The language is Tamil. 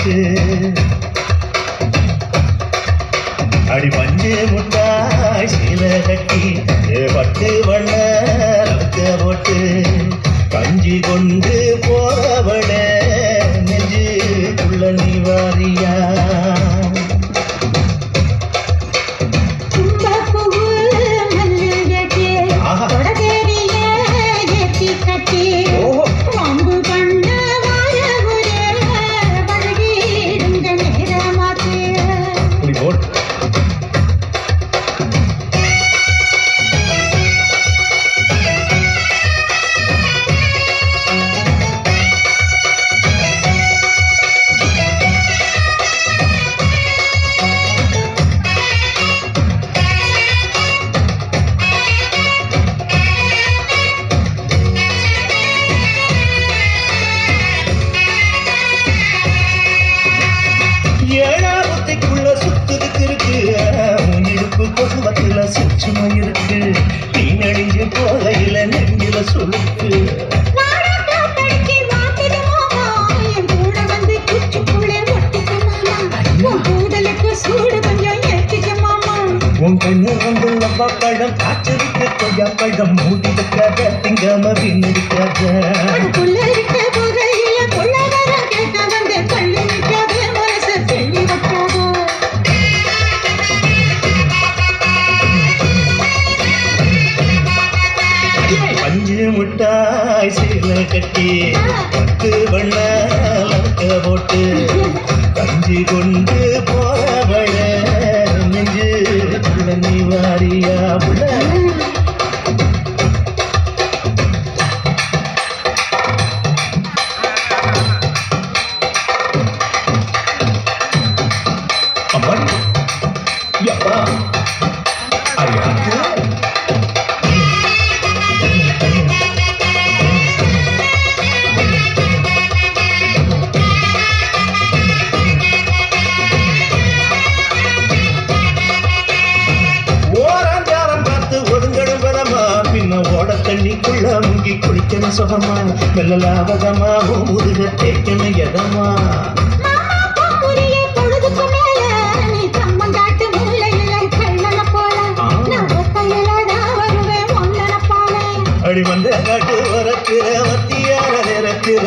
போட்டு அடி பஞ்சு முட்டாய் சீல கட்டி பட்டு வண்ண போட்டு கஞ்சி கொண்டு போறவட நெஞ்சுக்குள்ள நீ வாரியா ஏழாபத்தைக்குள்ள சுத்துதுக்கு இருக்கு இடுப்பு கொசுவத்துல சுற்றுமா இருக்கு நீ நடிஞ்சு போகையில நெஞ்சில சுருக்கு உன் கண்ணு வந்து லவ்வா பழம் காய்ச்சலுக்கு கொய்யா பழம் மூடி வைக்காத திங்காம வீணடிக்காத பஞ்சு முட்டாய் சீல கட்டி பத்து வண்ண போட்டு கஞ்சி கொண்டு போறவள நெஞ்சு நீ வாரியா புள்ள அம்மாடி யப்பா ஐயா ஓட தண்ணிக்குள்ள முங்கி குளிக்கணும் சுகமா மெல்ல லாபகமா முதுக தேய்க்கணும் எதமா அடி வந்த காட்டு வரக்கிற வத்தியார நேரத்தில